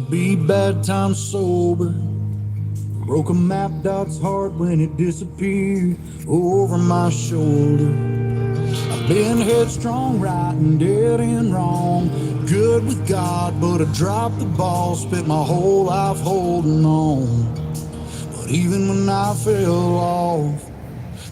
be bad times sober. Broke a map dot's heart when it disappeared over my shoulder. I've been headstrong, right and dead and wrong. Good with God, but I dropped the ball. Spent my whole life holding on. But even when I fell off,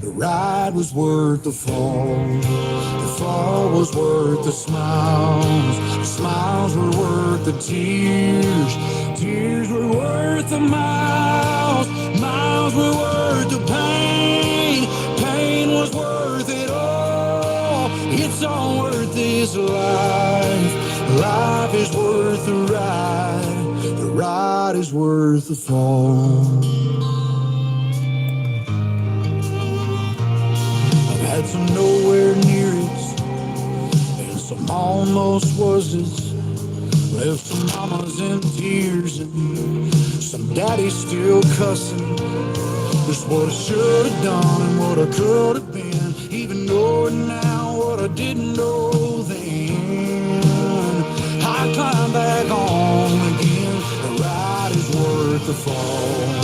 the ride was worth the fall. The fall was worth the smiles. The smiles were worth the tears. Tears were worth the miles. Miles were worth the pain. Pain was worth it all. It's all worth this life. Life is worth the ride. The ride is worth the fall. Had some nowhere near it, and some almost was it. Left some mamas in tears, and some daddies still cussing. Just what I should have done and what I could have been, even knowing now what I didn't know then. I climb back home again. The ride is worth the fall.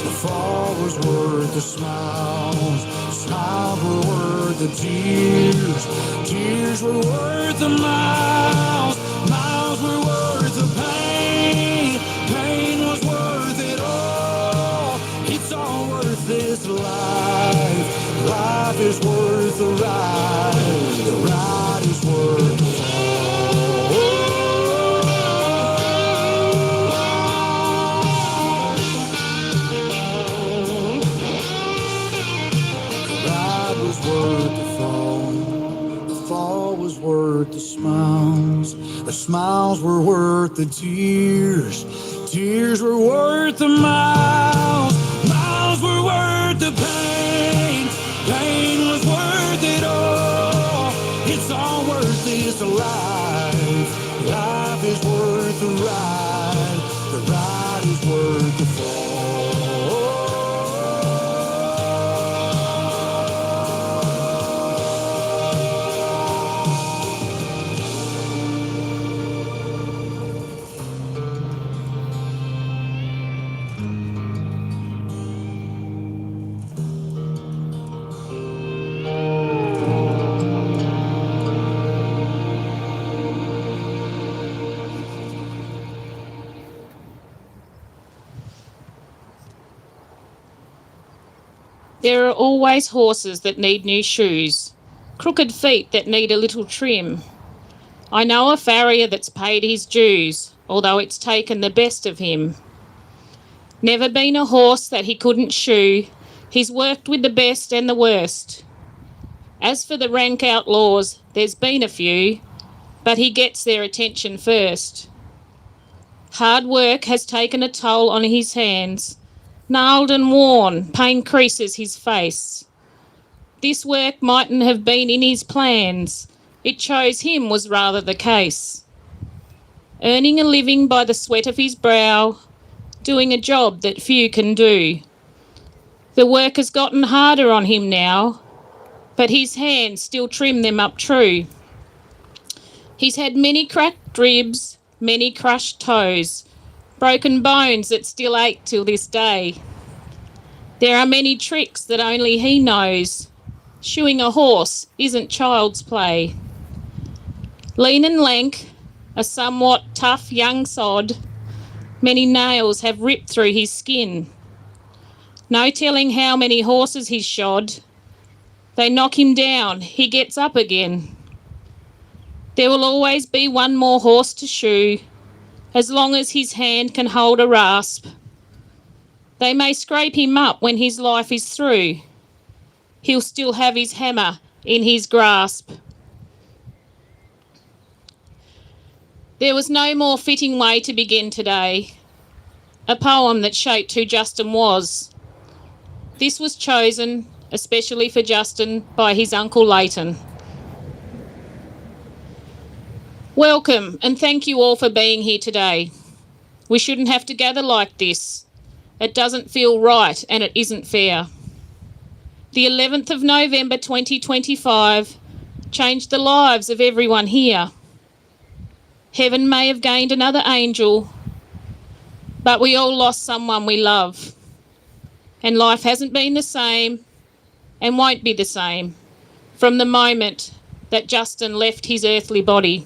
The fall was worth the smiles. Smiles were worth the tears. Tears were worth the miles. Miles were worth the pain. Pain was worth it all. It's all worth this life. Life is worth the ride. The ride is worth the fall. Worth the fall. The fall was worth the smiles. The smiles were worth the tears. Tears were worth the miles. Miles were worth the pain. Pain was worth it all. It's all worth this life. Life is worth the ride. The ride is worth the fall. There are always horses that need new shoes, crooked feet that need a little trim. I know a farrier that's paid his dues, although it's taken the best of him. Never been a horse that he couldn't shoe, he's worked with the best and the worst. As for the rank outlaws, there's been a few, but he gets their attention first. Hard work has taken a toll on his hands. Gnarled and worn, pain creases his face. This work mightn't have been in his plans. It chose him was rather the case. Earning a living by the sweat of his brow, doing a job that few can do. The work has gotten harder on him now, but his hands still trim them up true. He's had many cracked ribs, many crushed toes, broken bones that still ache till this day. There are many tricks that only he knows. Shoeing a horse isn't child's play. Lean and lank, a somewhat tough young sod, many nails have ripped through his skin. No telling how many horses he's shod. They knock him down, he gets up again. There will always be one more horse to shoe, as long as his hand can hold a rasp. They may scrape him up when his life is through. He'll still have his hammer in his grasp. There was no more fitting way to begin today. A poem that shaped who Justin was. This was chosen, especially for Justin, by his uncle Leighton. Welcome, and thank you all for being here today. We shouldn't have to gather like this. It doesn't feel right, and it isn't fair. The 11th of November 2025 changed the lives of everyone here. Heaven may have gained another angel, But we all lost someone we love. And life hasn't been the same and won't be the same from the moment that Justin left his earthly body.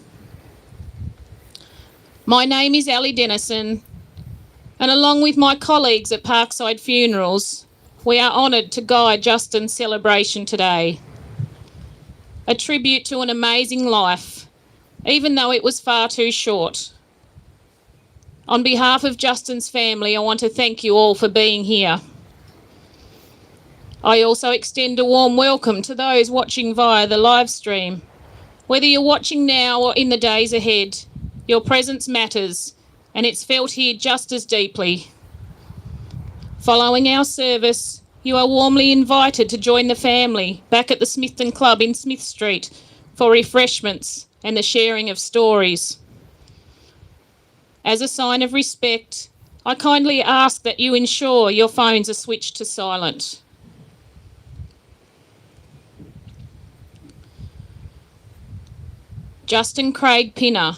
My name is Ali Dennison, and along with my colleagues at Parkside Funerals, we are honoured to guide Justin's celebration today. A tribute to an amazing life, even though it was far too short. On behalf of Justin's family, I want to thank you all for being here. I also extend a warm welcome to those watching via the live stream. Whether you're watching now or in the days ahead, your presence matters, and it's felt here just as deeply. Following our service, you are warmly invited to join the family back at the Smithton Club in Smith Street for refreshments and the sharing of stories. As a sign of respect, I kindly ask that you ensure your phones are switched to silent. Justin Craig Pinner,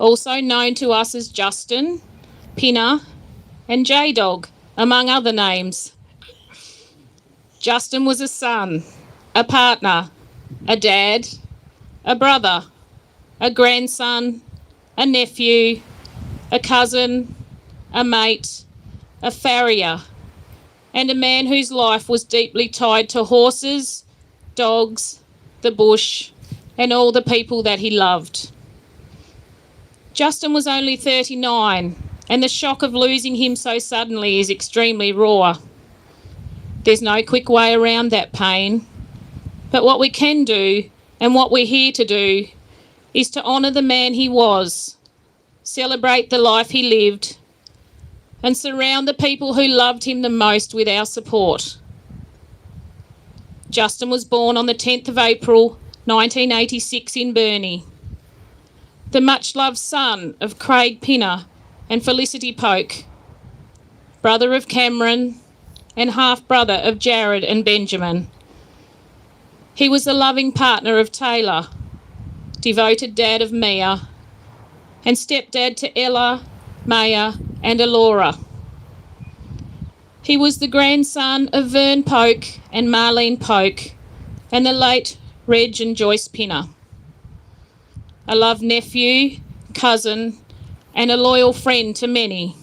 also known to us as Justin, Pinner, and J-Dog, among other names. Justin was a son, a partner, a dad, a brother, a grandson, a nephew, a cousin, a mate, a farrier, and a man whose life was deeply tied to horses, dogs, the bush, and all the people that he loved. Justin was only 39, and the shock of losing him so suddenly is extremely raw. There's no quick way around that pain, but what we can do, and what we're here to do, is to honour the man he was, celebrate the life he lived, and surround the people who loved him the most with our support. Justin was born on the 10th of April 1986 in Burnie, the much-loved son of Craig Pinner and Felicity Polk, brother of Cameron and half-brother of Jared and Benjamin. He was the loving partner of Taylor, devoted dad of Mia, and stepdad to Ella, Maya and Alora. He was the grandson of Vern Polk and Marlene Polk and the late Reg and Joyce Pinner. A loved nephew, cousin, and a loyal friend to many.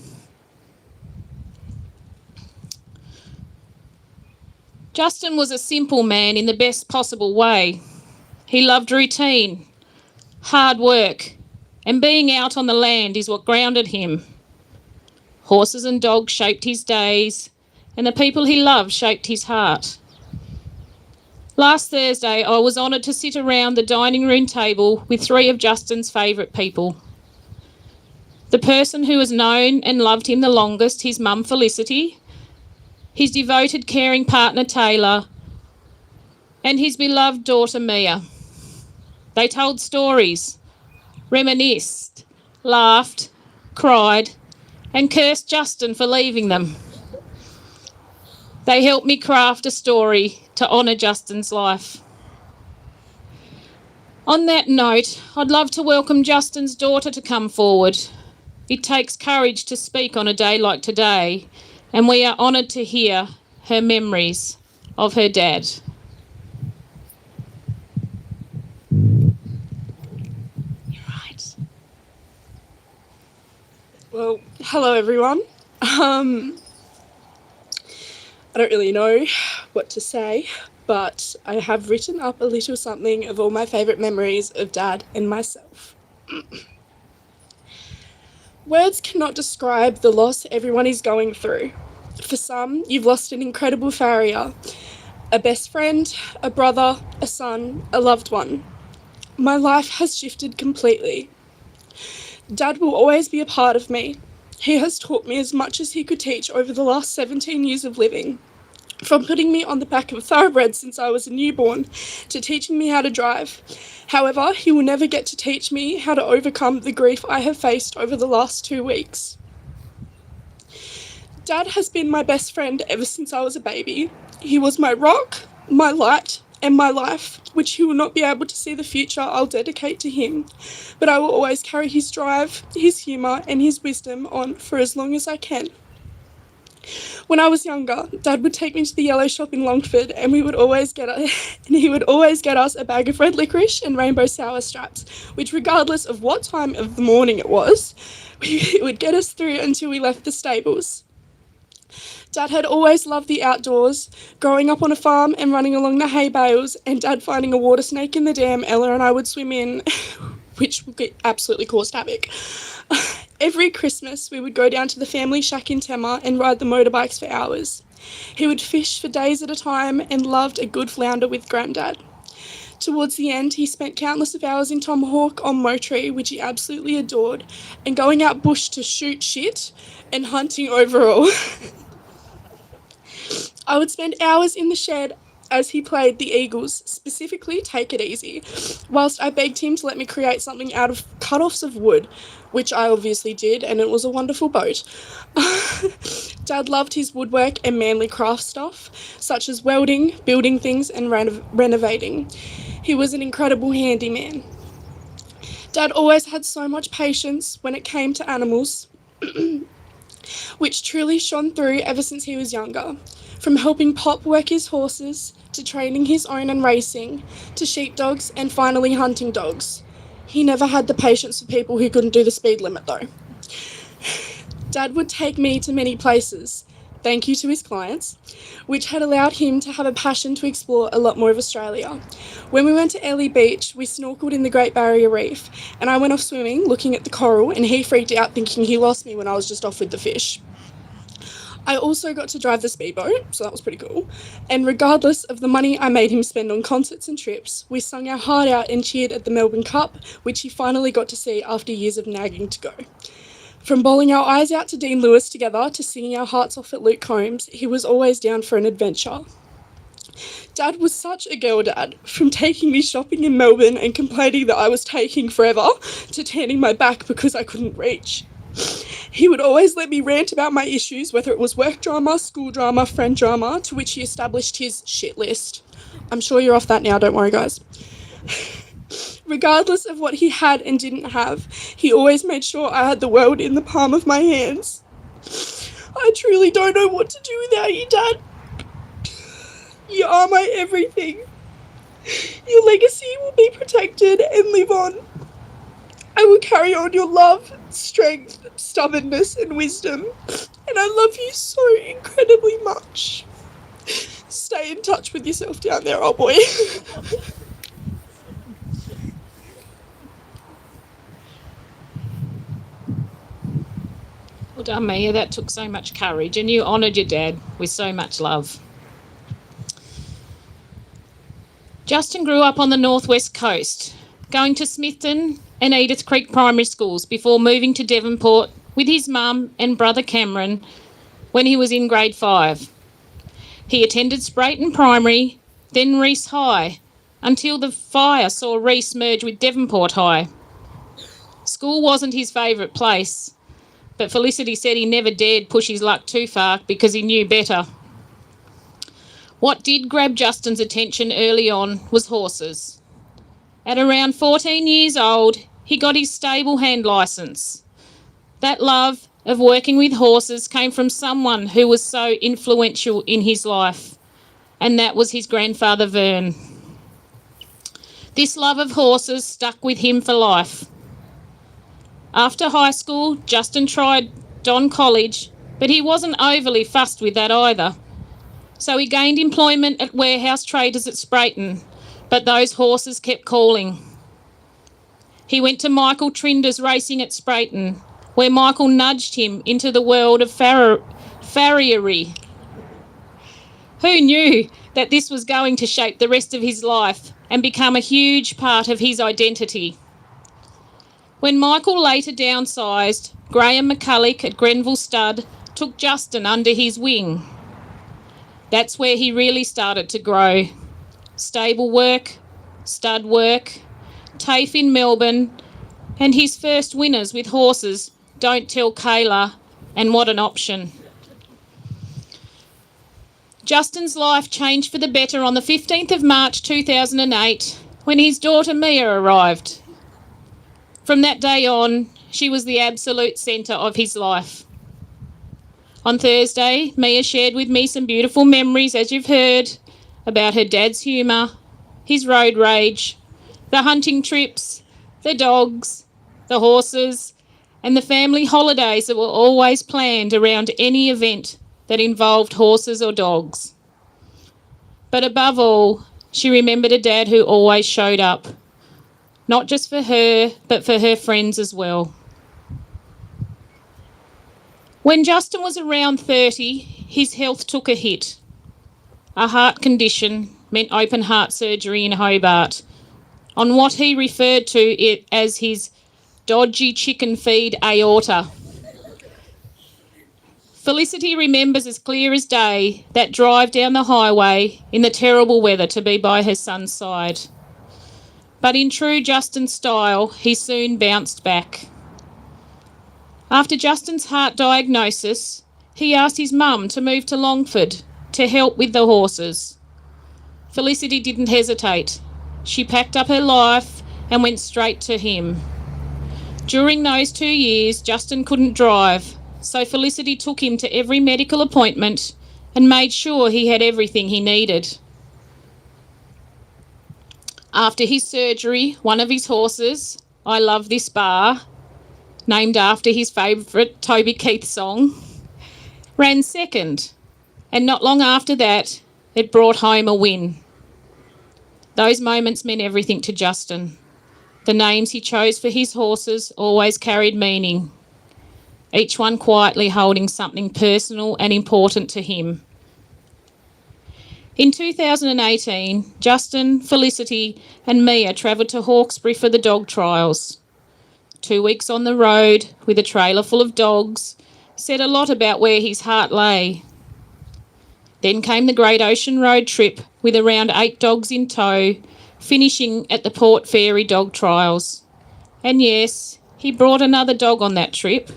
Justin was a simple man in the best possible way. He loved routine, hard work, and being out on the land is what grounded him. Horses and dogs shaped his days, and the people he loved shaped his heart. Last Thursday, I was honoured to sit around the dining room table with three of Justin's favourite people. The person who has known and loved him the longest, his mum Felicity, his devoted caring partner Taylor, and his beloved daughter Mia. They told stories, reminisced, laughed, cried, and cursed Justin for leaving them. They helped me craft a story to honour Justin's life. On that note, I'd love to welcome Justin's daughter to come forward. It takes courage to speak on a day like today, and we are honoured to hear her memories of her dad. You're right. Well, hello everyone. I don't really know what to say, but I have written up a little something of all my favourite memories of Dad and myself. Words cannot describe the loss everyone is going through. For some, you've lost an incredible farrier, a best friend, a brother, a son, a loved one. My life has shifted completely. Dad will always be a part of me. He has taught me as much as he could teach over the last 17 years of living, from putting me on the back of a thoroughbred since I was a newborn to teaching me how to drive. However, he will never get to teach me how to overcome the grief I have faced over the last 2 weeks. Dad has been my best friend ever since I was a baby. He was my rock, my light, and my life, which he will not be able to see the future I'll dedicate to him. But I will always carry his drive, his humour, and his wisdom on for as long as I can. When I was younger, Dad would take me to the yellow shop in Longford, and he would always get us a bag of red licorice and rainbow sour straps, which, regardless of what time of the morning it was, it would get us through until we left the stables. Dad had always loved the outdoors, growing up on a farm and running along the hay bales, and Dad finding a water snake in the dam Ella and I would swim in, which absolutely caused havoc. Every Christmas, we would go down to the family shack in Tema and ride the motorbikes for hours. He would fish for days at a time and loved a good flounder with Grandad. Towards the end, he spent countless of hours in Tomahawk on Motree, which he absolutely adored, and going out bush to shoot shit and hunting overall. I would spend hours in the shed as he played the Eagles, specifically Take It Easy, whilst I begged him to let me create something out of cut-offs of wood, which I obviously did, and it was a wonderful boat. Dad loved his woodwork and manly craft stuff, such as welding, building things, and renovating. He was an incredible handyman. Dad always had so much patience when it came to animals, which truly shone through ever since he was younger. From helping Pop work his horses, to training his own and racing, to sheepdogs, and finally hunting dogs. He never had the patience for people who couldn't do the speed limit though. Dad would take me to many places, thank you to his clients, which had allowed him to have a passion to explore a lot more of Australia. When we went to Ellie Beach, we snorkeled in the Great Barrier Reef, and I went off swimming, looking at the coral, and he freaked out thinking he lost me when I was just off with the fish. I also got to drive the speedboat, so that was pretty cool. And regardless of the money I made him spend on concerts and trips, we sung our heart out and cheered at the Melbourne Cup, which he finally got to see after years of nagging to go. From bawling our eyes out to Dean Lewis together to singing our hearts off at Luke Combs, he was always down for an adventure. Dad was such a girl dad, from taking me shopping in Melbourne and complaining that I was taking forever, to turning my back because I couldn't reach. He would always let me rant about my issues, whether it was work drama, school drama, friend drama, to which he established his shit list. I'm sure you're off that now, don't worry guys. Regardless of what he had and didn't have, he always made sure I had the world in the palm of my hands. I truly don't know what to do without you, Dad. You are my everything. Your legacy will be protected and live on. I will carry on your love, strength, stubbornness, and wisdom, and I love you so incredibly much. Stay in touch with yourself down there, old boy. Well done, Mia. That took so much courage, and you honoured your dad with so much love. Justin grew up on the northwest coast, going to Smithton and Edith Creek primary schools before moving to Devonport with his mum and brother Cameron when he was in grade 5. He attended Sprayton Primary, then Reese High, until the fire saw Reese merge with Devonport High. School wasn't his favourite place, but Felicity said he never dared push his luck too far because he knew better. What did grab Justin's attention early on was horses. At around 14 years old, he got his stable hand licence. That love of working with horses came from someone who was so influential in his life, and that was his grandfather Vern. This love of horses stuck with him for life. After high school, Justin tried Don College, but he wasn't overly fussed with that either. So he gained employment at warehouse traders at Sprayton, but those horses kept calling. He went to Michael Trinder's racing at Sprayton, where Michael nudged him into the world of farriery. Who knew that this was going to shape the rest of his life and become a huge part of his identity? When Michael later downsized, Graham McCulloch at Grenville Stud took Justin under his wing. That's where he really started to grow. Stable work, stud work, TAFE in Melbourne, and his first winners with horses, Don't Tell Kayla, and What an Option. Justin's life changed for the better on the 15th of March 2008 when his daughter Mia arrived. From that day on, she was the absolute centre of his life. On Thursday, Mia shared with me some beautiful memories, as you've heard, about her dad's humour, his road rage, the hunting trips, the dogs, the horses, and the family holidays that were always planned around any event that involved horses or dogs. But above all, she remembered a dad who always showed up, not just for her, but for her friends as well. When Justin was around 30, his health took a hit. A heart condition meant open heart surgery in Hobart on what he referred to it as his dodgy chicken feed aorta. Felicity remembers as clear as day that drive down the highway in the terrible weather to be by her son's side. But in true Justin style, he soon bounced back. After Justin's heart diagnosis, he asked his mum to move to Longford to help with the horses. Felicity didn't hesitate. She packed up her life and went straight to him. During those 2 years, Justin couldn't drive, so Felicity took him to every medical appointment and made sure he had everything he needed. After his surgery, one of his horses, I Love This Bar, named after his favourite Toby Keith song, ran second, and not long after that, it brought home a win. Those moments meant everything to Justin. The names he chose for his horses always carried meaning, each one quietly holding something personal and important to him. In 2018, Justin, Felicity and Mia travelled to Hawkesbury for the dog trials. 2 weeks on the road with a trailer full of dogs said a lot about where his heart lay. Then came the Great Ocean Road trip with around 8 dogs in tow, finishing at the Port Fairy dog trials. And yes, he brought another dog on that trip.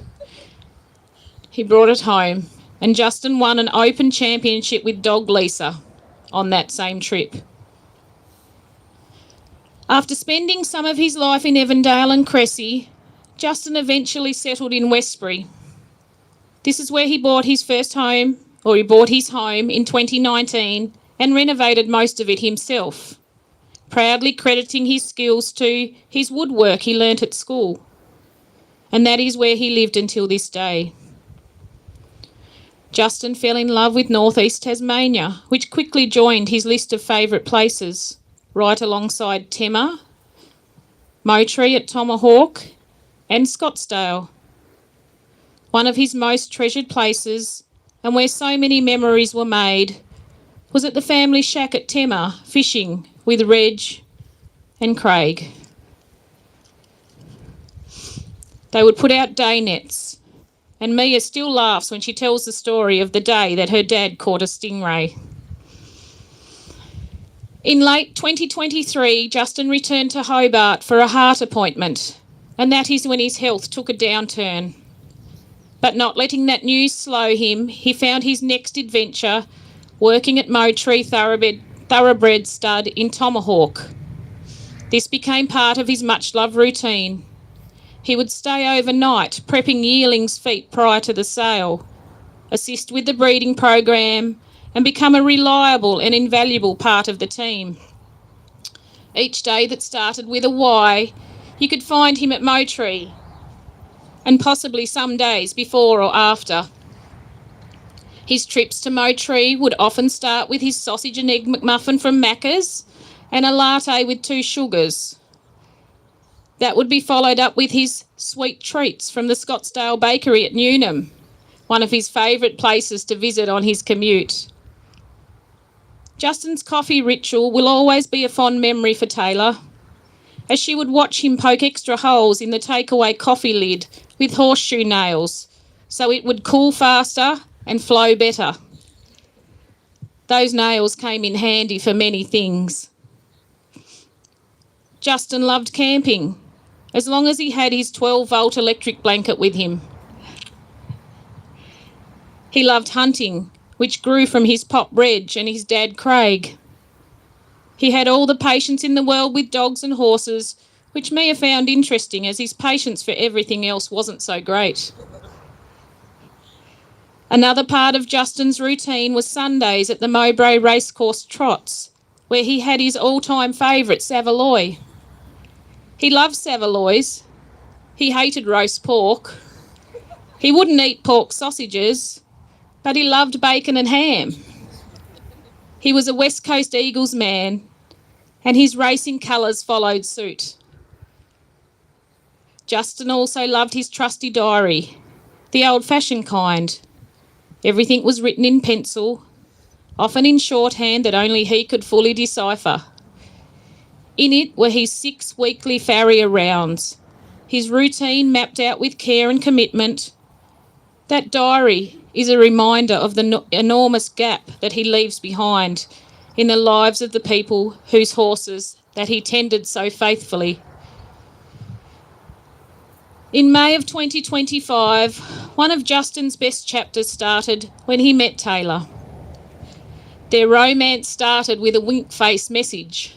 He brought it home, and Justin won an open championship with dog Lisa on that same trip. After spending some of his life in Evandale and Cressy, Justin eventually settled in Westbury. This is where he bought his home in 2019 and renovated most of it himself, proudly crediting his skills to his woodwork he learnt at school. And that is where he lived until this day. Justin fell in love with northeast Tasmania, which quickly joined his list of favourite places, right alongside Tema, Motree at Tomahawk and Scottsdale. One of his most treasured places, and where so many memories were made, was at the family shack at Tema, fishing with Reg and Craig. They would put out day nets, and Mia still laughs when she tells the story of the day that her dad caught a stingray. In late 2023, Justin returned to Hobart for a heart appointment, and that is when his health took a downturn. But not letting that news slow him, he found his next adventure working at Motree Thoroughbred Stud in Tomahawk. This became part of his much-loved routine. He would stay overnight, prepping yearlings' feet prior to the sale, assist with the breeding program, and become a reliable and invaluable part of the team. Each day that started with a Y, you could find him at Motree, and possibly some days before or after. His trips to Motree would often start with his sausage and egg McMuffin from Macca's and a latte with 2 sugars. That would be followed up with his sweet treats from the Scottsdale Bakery at Newnham, one of his favourite places to visit on his commute. Justin's coffee ritual will always be a fond memory for Taylor, as she would watch him poke extra holes in the takeaway coffee lid with horseshoe nails so it would cool faster and flow better. Those nails came in handy for many things. Justin loved camping, as long as he had his 12-volt electric blanket with him. He loved hunting, which grew from his pop Reg and his dad Craig. He had all the patience in the world with dogs and horses, which Mia found interesting as his patience for everything else wasn't so great. Another part of Justin's routine was Sundays at the Mowbray Racecourse Trots, where he had his all-time favourite, Saveloy. He loved Saveloys. He hated roast pork. He wouldn't eat pork sausages, but he loved bacon and ham. He was a West Coast Eagles man, and his racing colours followed suit. Justin also loved his trusty diary, the old-fashioned kind. Everything was written in pencil, often in shorthand that only he could fully decipher. In it were his 6 weekly farrier rounds, his routine mapped out with care and commitment. That diary is a reminder of the enormous gap that he leaves behind in the lives of the people whose horses that he tended so faithfully. In May of 2025, one of Justin's best chapters started when he met Taylor. Their romance started with a wink-face message.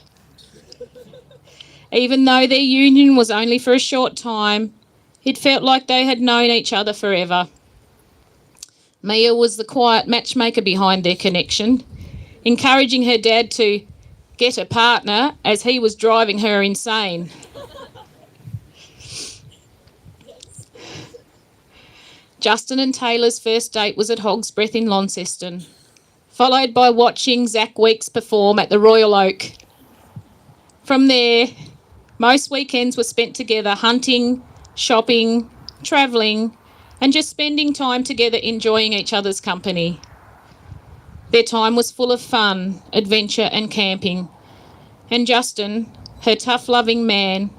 Even though their union was only for a short time, it felt like they had known each other forever. Mia was the quiet matchmaker behind their connection, encouraging her dad to get a partner as he was driving her insane. Justin and Taylor's first date was at Hog's Breath in Launceston, followed by watching Zach Weeks perform at the Royal Oak. From there, most weekends were spent together hunting, shopping, travelling, and just spending time together enjoying each other's company. Their time was full of fun, adventure and camping, and Justin, her tough-loving man,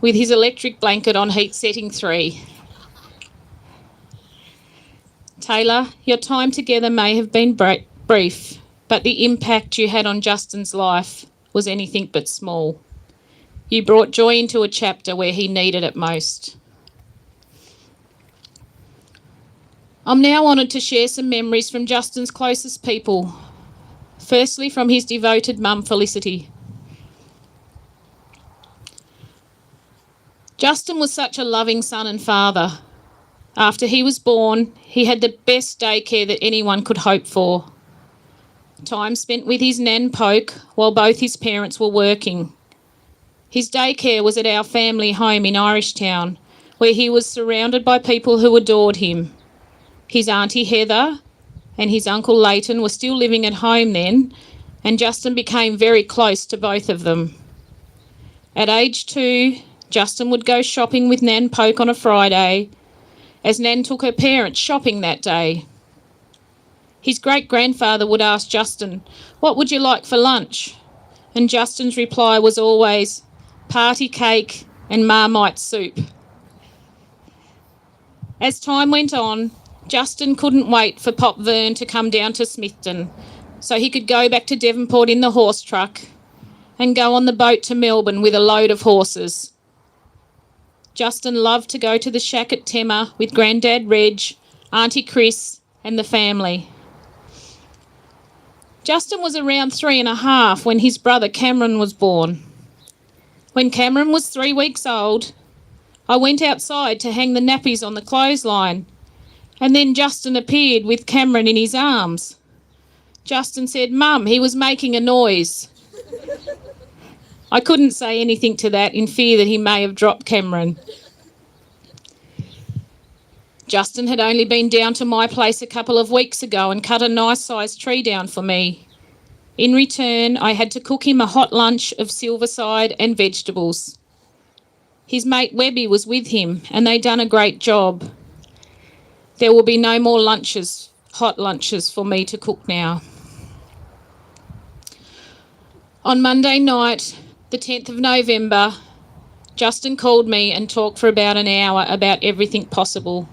with his electric blanket on heat setting 3. Taylor, your time together may have been brief, but the impact you had on Justin's life was anything but small. You brought joy into a chapter where he needed it most. I'm now honoured to share some memories from Justin's closest people. Firstly, from his devoted mum, Felicity. Justin was such a loving son and father. After he was born, he had the best daycare that anyone could hope for. Time spent with his nan Poke while both his parents were working. His daycare was at our family home in Irishtown, where he was surrounded by people who adored him. His auntie Heather and his uncle Leighton were still living at home then, and Justin became very close to both of them. At age 2, Justin would go shopping with Nan Poke on a Friday, as Nan took her parents shopping that day. His great-grandfather would ask Justin, "What would you like for lunch?" And Justin's reply was always, "Party cake and Marmite soup." As time went on, Justin couldn't wait for Pop Vern to come down to Smithton so he could go back to Devonport in the horse truck and go on the boat to Melbourne with a load of horses. Justin loved to go to the shack at Temmer with Grandad Reg, Auntie Chris and the family. Justin was around 3.5 when his brother Cameron was born. When Cameron was 3 weeks old, I went outside to hang the nappies on the clothesline, and then Justin appeared with Cameron in his arms. Justin said, "Mum, he was making a noise." I couldn't say anything to that in fear that he may have dropped Cameron. Justin had only been down to my place a couple of weeks ago and cut a nice-sized tree down for me. In return, I had to cook him a hot lunch of silverside and vegetables. His mate Webby was with him and they done a great job. There will be no more hot lunches for me to cook now. On Monday night, the 10th of November, Justin called me and talked for about an hour about everything possible.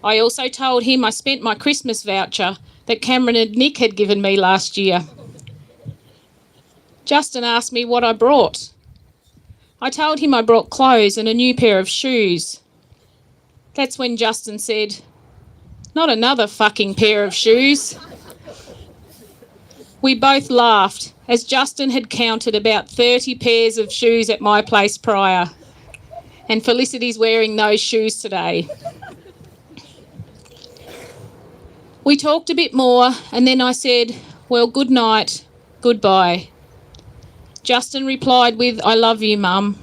I also told him I spent my Christmas voucher that Cameron and Nick had given me last year. Justin asked me what I brought. I told him I brought clothes and a new pair of shoes. That's when Justin said, Not another fucking pair of shoes. We both laughed as Justin had counted about 30 pairs of shoes at my place prior, and Felicity's wearing those shoes today. We talked a bit more, and then I said, well, good night, goodbye. Justin replied with, I love you, Mum,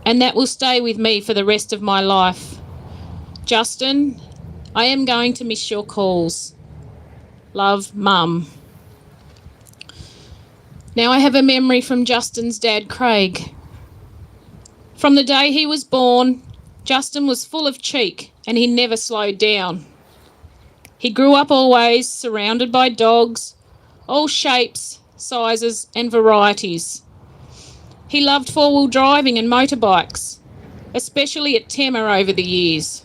and that will stay with me for the rest of my life. Justin, I am going to miss your calls. Love, Mum. Now I have a memory from Justin's dad, Craig. From the day he was born, Justin was full of cheek and he never slowed down. He grew up always surrounded by dogs, all shapes, sizes and varieties. He loved four-wheel driving and motorbikes, especially at Tema over the years.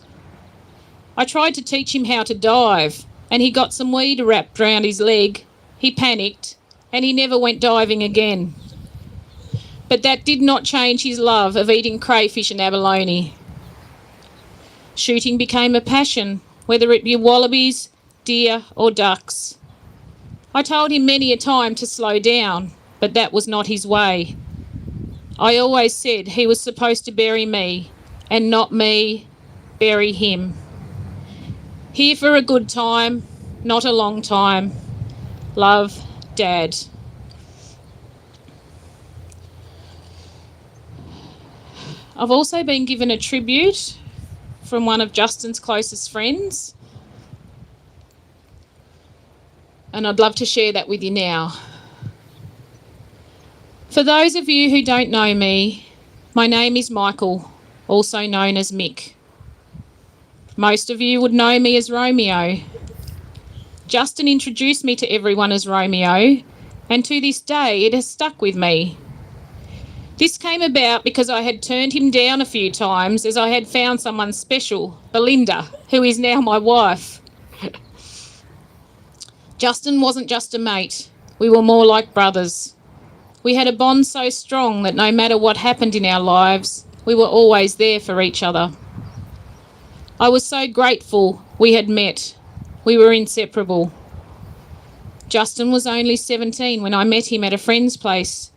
I tried to teach him how to dive and he got some weed wrapped round his leg. He panicked and he never went diving again. But that did not change his love of eating crayfish and abalone. Shooting became a passion, whether it be wallabies, deer or ducks. I told him many a time to slow down, but that was not his way. I always said he was supposed to bury me and not me bury him. Here for a good time, not a long time. Love, Dad. I've also been given a tribute from one of Justin's closest friends, and I'd love to share that with you now. For those of you who don't know me, my name is Michael, also known as Mick. Most of you would know me as Romeo. Justin introduced me to everyone as Romeo, and to this day it has stuck with me. This came about because I had turned him down a few times as I had found someone special, Belinda, who is now my wife. Justin wasn't just a mate, we were more like brothers. We had a bond so strong that no matter what happened in our lives, we were always there for each other. I was so grateful we had met. We were inseparable. Justin was only 17 when I met him at a friend's place.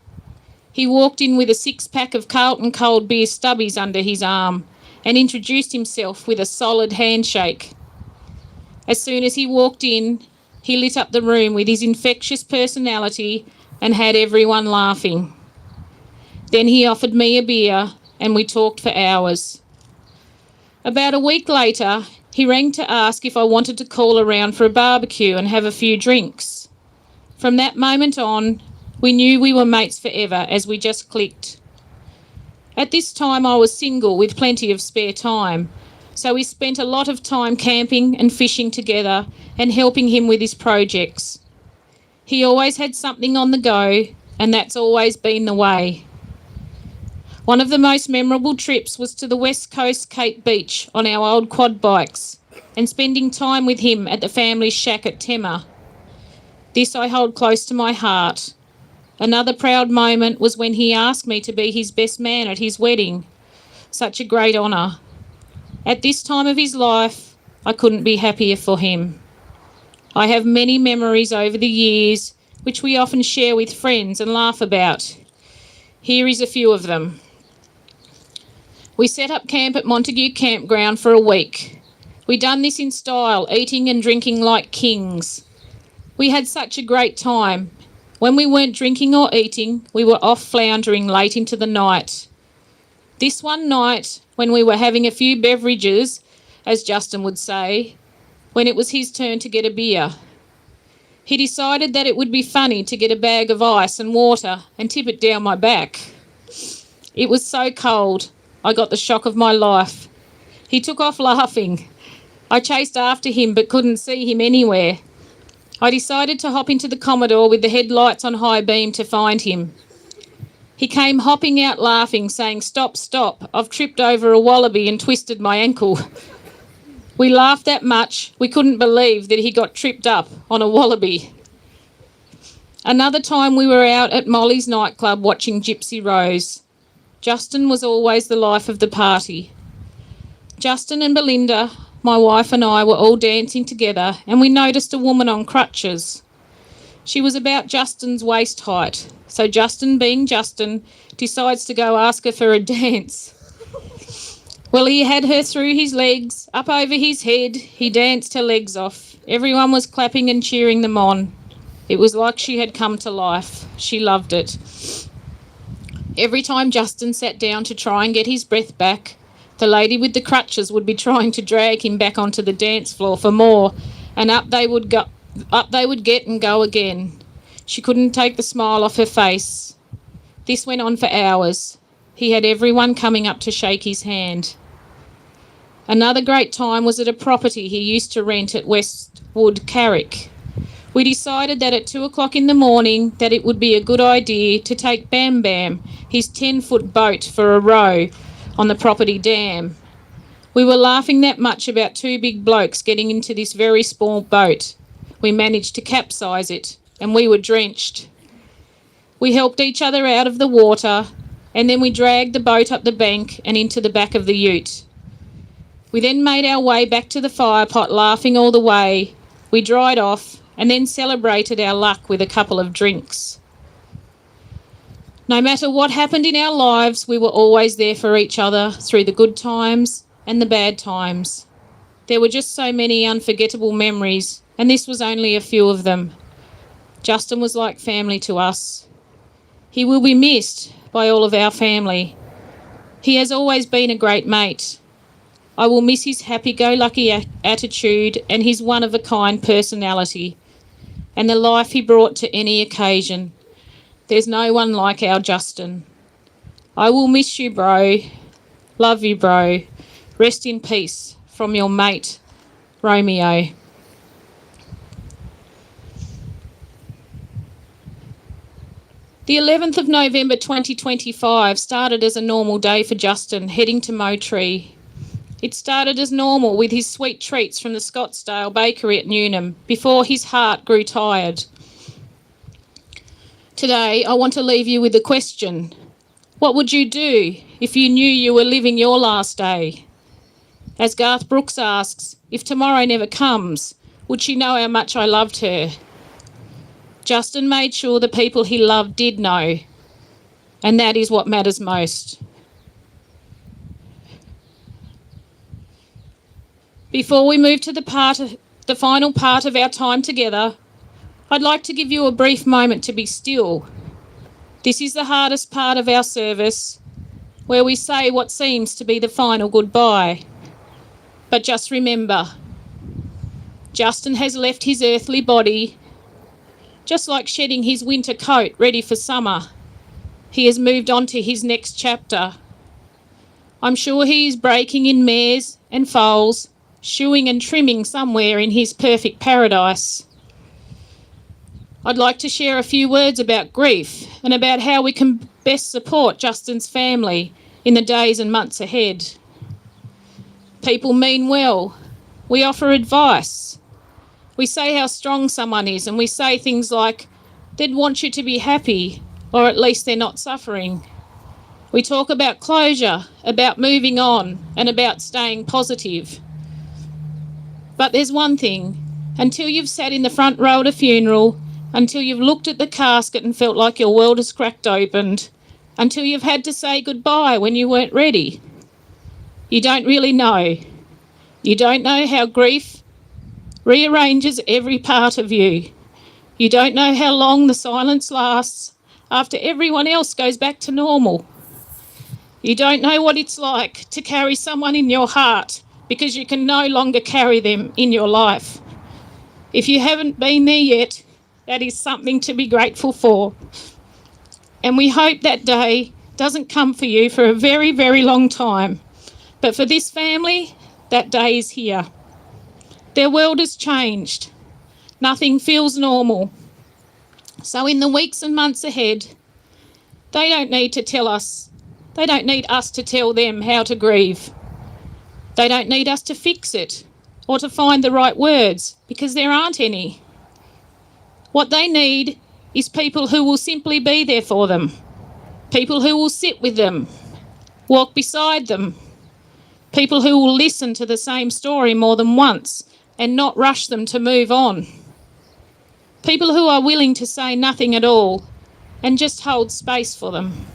He walked in with a 6-pack of Carlton cold beer stubbies under his arm and introduced himself with a solid handshake. As soon as he walked in, he lit up the room with his infectious personality and had everyone laughing. Then he offered me a beer and we talked for hours. About a week later, he rang to ask if I wanted to call around for a barbecue and have a few drinks. From that moment on, we knew we were mates forever as we just clicked. At this time, I was single with plenty of spare time, so we spent a lot of time camping and fishing together and helping him with his projects. He always had something on the go, and that's always been the way. One of the most memorable trips was to the West Coast Cape Beach on our old quad bikes and spending time with him at the family shack at Tema. This I hold close to my heart. Another proud moment was when he asked me to be his best man at his wedding. Such a great honour. At this time of his life, I couldn't be happier for him. I have many memories over the years, which we often share with friends and laugh about. Here is a few of them. We set up camp at Montague Campground for a week. We done this in style, eating and drinking like kings. We had such a great time. When we weren't drinking or eating, we were off floundering late into the night. This one night, when we were having a few beverages, as Justin would say, when it was his turn to get a beer, he decided that it would be funny to get a bag of ice and water and tip it down my back. It was so cold, I got the shock of my life. He took off laughing. I chased after him but couldn't see him anywhere. I decided to hop into the Commodore with the headlights on high beam to find him. He came hopping out laughing, saying, "Stop, stop, I've tripped over a wallaby and twisted my ankle." We laughed that much, we couldn't believe that he got tripped up on a wallaby. Another time we were out at Molly's nightclub watching Gypsy Rose. Justin was always the life of the party. Justin and Belinda, my wife and I were all dancing together and we noticed a woman on crutches. She was about Justin's waist height, so Justin, being Justin, decides to go ask her for a dance. Well, he had her through his legs, up over his head. He danced her legs off. Everyone was clapping and cheering them on. It was like she had come to life. She loved it. Every time Justin sat down to try and get his breath back, the lady with the crutches would be trying to drag him back onto the dance floor for more, and up they would get and go again. She couldn't take the smile off her face. This went on for hours. He had everyone coming up to shake his hand. Another great time was at a property he used to rent at Westwood, Carrick. We decided that at 2 o'clock in the morning that it would be a good idea to take Bam Bam, his 10-foot boat, for a row on the property dam. We were laughing that much about two big blokes getting into this very small boat. We managed to capsize it, and we were drenched. We helped each other out of the water, and then we dragged the boat up the bank and into the back of the ute. We then made our way back to the fire pot, laughing all the way. We dried off and then celebrated our luck with a couple of drinks. No matter what happened in our lives, we were always there for each other through the good times and the bad times. There were just so many unforgettable memories, and this was only a few of them. Justin was like family to us. He will be missed by all of our family. He has always been a great mate. I will miss his happy-go-lucky attitude and his one-of-a-kind personality, and the life he brought to any occasion. There's no one like our Justin. I will miss you, bro. Love you, bro. Rest in peace. From your mate, Romeo. The 11th of November 2025 started as a normal day for Justin, heading to Motree. It started as normal with his sweet treats from the Scottsdale Bakery at Newnham before his heart grew tired. Today, I want to leave you with a question. What would you do if you knew you were living your last day? As Garth Brooks asks, if tomorrow never comes, would she know how much I loved her? Justin made sure the people he loved did know, and that is what matters most. Before we move to the final part of our time together, I'd like to give you a brief moment to be still. This is the hardest part of our service, where we say what seems to be the final goodbye. But just remember, Justin has left his earthly body, just like shedding his winter coat ready for summer. He has moved on to his next chapter. I'm sure he is breaking in mares and foals, shoeing and trimming somewhere in his perfect paradise. I'd like to share a few words about grief and about how we can best support Justin's family in the days and months ahead. People mean well. We offer advice. We say how strong someone is, and we say things like, they'd want you to be happy, or at least they're not suffering. We talk about closure, about moving on, and about staying positive. But there's one thing. Until you've sat in the front row at a funeral, until you've looked at the casket and felt like your world has cracked open, until you've had to say goodbye when you weren't ready, you don't really know. You don't know how grief rearranges every part of you. You don't know how long the silence lasts after everyone else goes back to normal. You don't know what it's like to carry someone in your heart because you can no longer carry them in your life. If you haven't been there yet, that is something to be grateful for. And we hope that day doesn't come for you for a very, very long time. But for this family, that day is here. Their world has changed. Nothing feels normal. So in the weeks and months ahead, they don't need us to tell them how to grieve. They don't need us to fix it or to find the right words, because there aren't any. What they need is people who will simply be there for them, people who will sit with them, walk beside them, People who will listen to the same story more than once and not rush them to move on. People who are willing to say nothing at all and just hold space for them.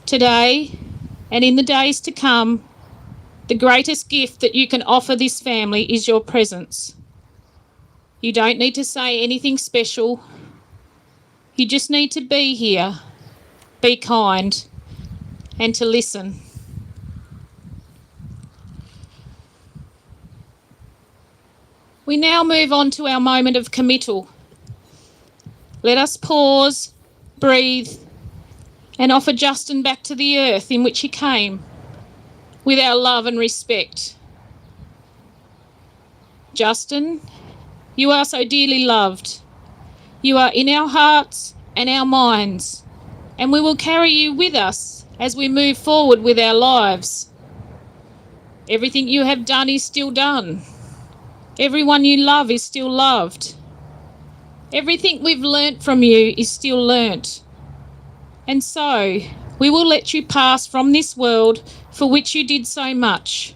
Today, and in the days to come, the greatest gift that you can offer this family is your presence. You don't need to say anything special. You just need to be here, be kind, and to listen. We now move on to our moment of committal. Let us pause, breathe, and offer Justin back to the earth in which he came, with our love and respect. Justin, you are so dearly loved. You are in our hearts and our minds, and we will carry you with us as we move forward with our lives. Everything you have done is still done. Everyone you love is still loved. Everything we've learnt from you is still learnt. And so, we will let you pass from this world for which you did so much,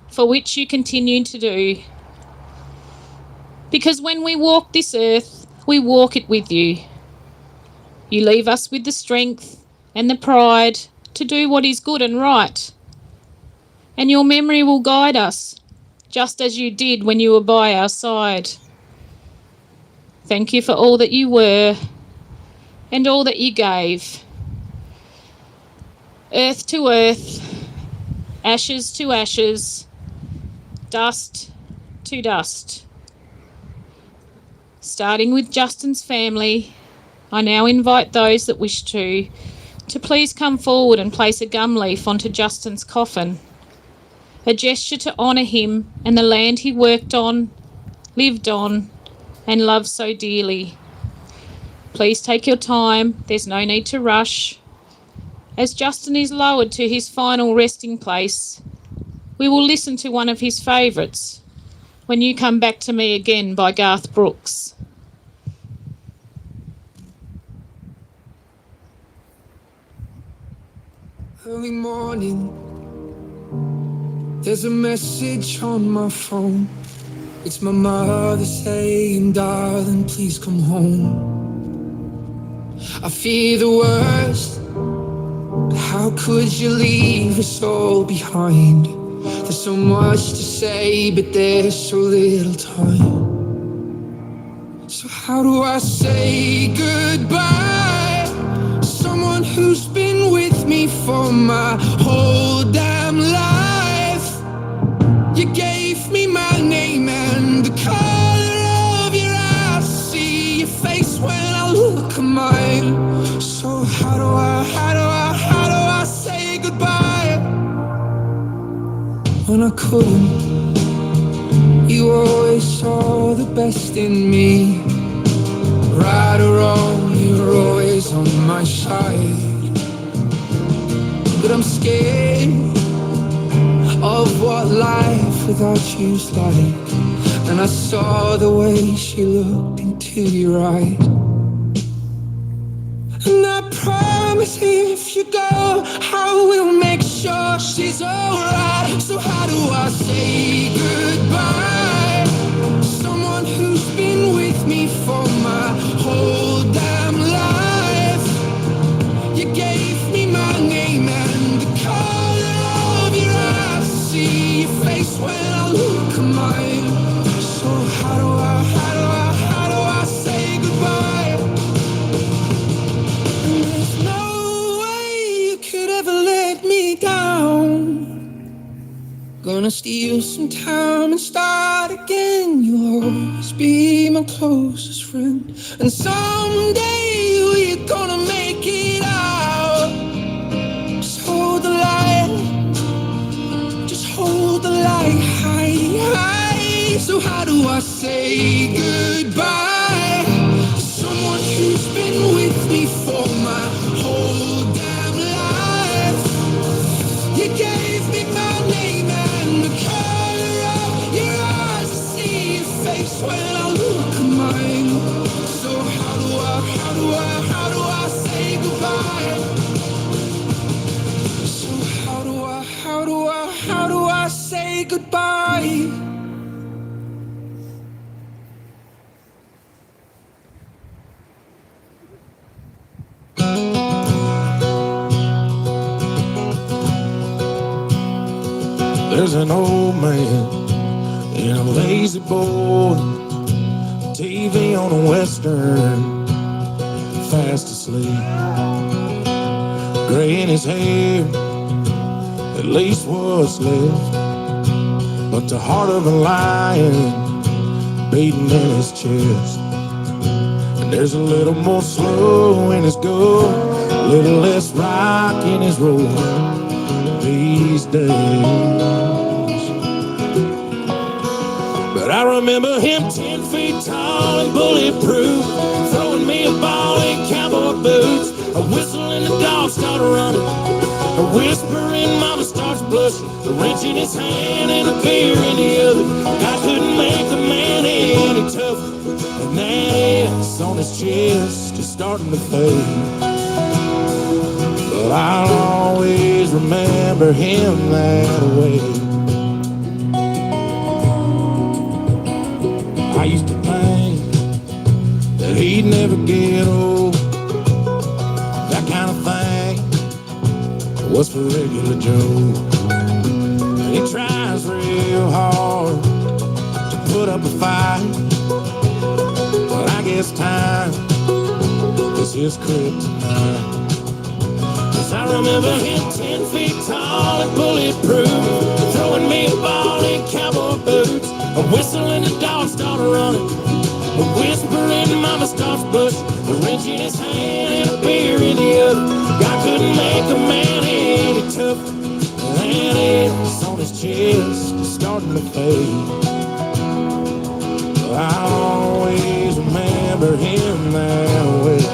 for which you continue to do. Because when we walk this earth, we walk it with you. You leave us with the strength and the pride to do what is good and right. And your memory will guide us, just as you did when you were by our side. Thank you for all that you were and all that you gave. Earth to earth, ashes to ashes, dust to dust. Starting with Justin's family, I now invite those that wish to please come forward and place a gum leaf onto Justin's coffin, a gesture to honour him and the land he worked on, lived on, and loved so dearly. Please take your time, there's no need to rush. As Justin is lowered to his final resting place, we will listen to one of his favourites, When You Come Back to Me Again by Garth Brooks. Early morning, there's a message on my phone. It's my mother saying, darling, please come home. I fear the worst. How could you leave us all behind? There's so much to say, but there's so little time. So how do I say goodbye? Someone who's been with me for my whole damn life. You gave me my name and the color of your eyes. See your face when I look at mine. So how do I say goodbye? When I couldn't, you always saw the best in me. Right or wrong, you're always on my side. But I'm scared of what life without you's like. And I saw the way she looked into your eyes. And I promise if you go, I will make sure she's alright. So how do I say goodbye? Someone who's been with me for my whole damn life. You gave me my name and the color of your eyes. See your face when I look at mine. So how do I say goodbye? And there's no way you could ever let me down. Gonna steal some time and start again. You'll always be my closest friend. And someday we're gonna make it out. Just hold the light. Just hold the light high. So how do I say goodbye to someone who's been with me for my whole damn life? You gave me my name and the color of your eyes. I see your face when I look at mine. So how do I say goodbye? So how do I There's an old man in a lazy boy, TV on a western, fast asleep. Gray in his hair, at least what's left, but the heart of a lion beating in his chest. And there's a little more slow in his go, a little less rock in his roll these days. But I remember him 10 feet tall and bulletproof, throwing me a ball in cowboy boots. A whistle and the dog started running, a whispering mama starts blushing, a wrench in his hand and a beer in the other. I couldn't make the man any tougher, and that ass on his chest is starting to fade. But I'll always remember him that way. I used to think that he'd never get old. That kind of thing was for regular Joe. He tries real hard to put up a fight, but I guess time is his kryptonite. 'Cause I remember him 10 feet tall and bulletproof, throwing me a ball in cowboy boots. A whistle and the dog started running, a whispering mama starts blushing, a wrench in his hand and a beer in the other. God couldn't make a man any tougher, that ass on his chest is starting to fade. But I'll always remember him that way.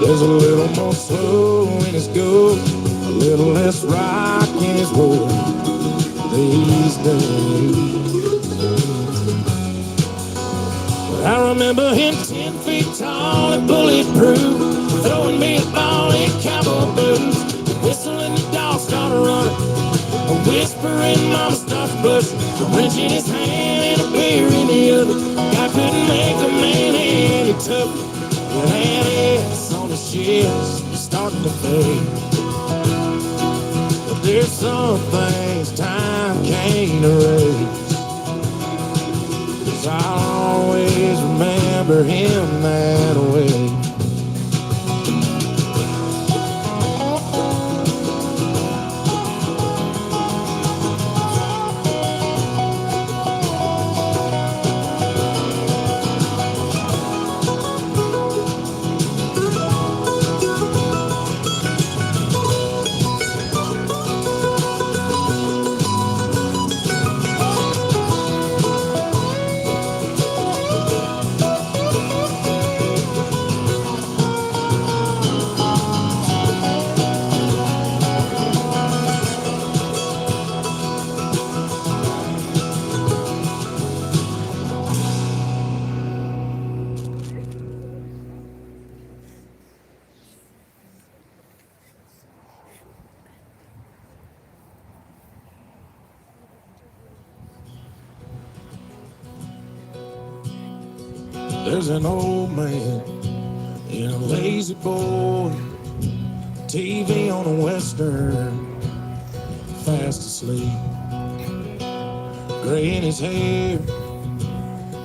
There's a little more slow in his go, a little less rock in his roll these days. But I remember him 10 feet tall and bulletproof, throwing me a ball in cowboy boots. A whistle and the dog started running, a whispering mama starts blushing, a wrench in his hand and a beer in the other. God couldn't make a man any tougher, that ass on his chest is starting to fade. But there's some things time can't erase, 'cause I'll always remember him that way. There's an old man in a lazy boy, TV on a western, fast asleep. Gray in his hair,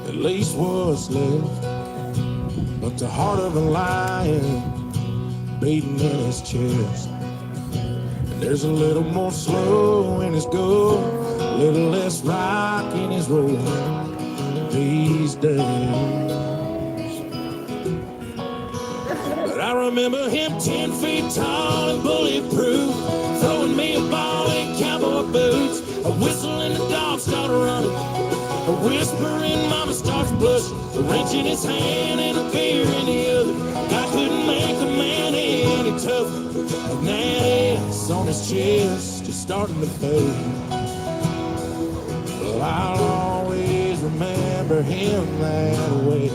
at least what's left, but the heart of a lion beating in his chest. And there's a little more slow in his go, a little less rock in his roll these days. But I remember him 10 feet tall and bulletproof, throwing me a ball in cowboy boots. A whistle and the dog started running, a whispering mama starts blushing, a wrench in his hand and a beer in the other. I couldn't make a man any tougher, and that ass on his chest is starting to fade. But I'll always remember him that way.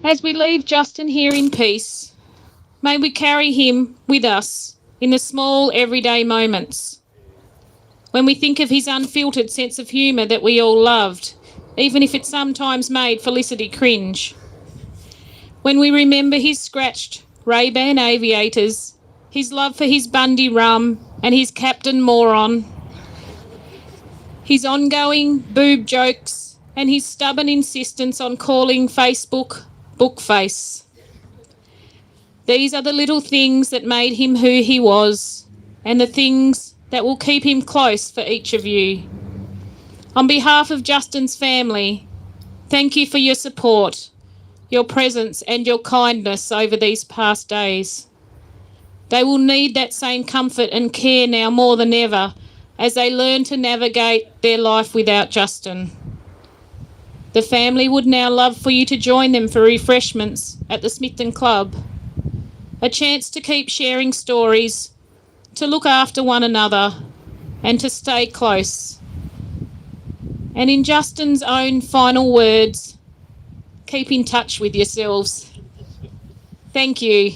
As we leave Justin here in peace, may we carry him with us in the small everyday moments. When we think of his unfiltered sense of humour that we all loved, even if it sometimes made Felicity cringe. When we remember his scratched Ray-Ban aviators, his love for his Bundy rum and his Captain Moron, his ongoing boob jokes and his stubborn insistence on calling Facebook Bookface. These are the little things that made him who he was, and the things that will keep him close for each of you. On behalf of Justin's family, thank you for your support, your presence and your kindness over these past days. They will need that same comfort and care now more than ever as they learn to navigate their life without Justin. The family would now love for you to join them for refreshments at the Smithton Club. A chance to keep sharing stories, to look after one another, and to stay close. And in Justin's own final words, keep in touch with yourselves. Thank you.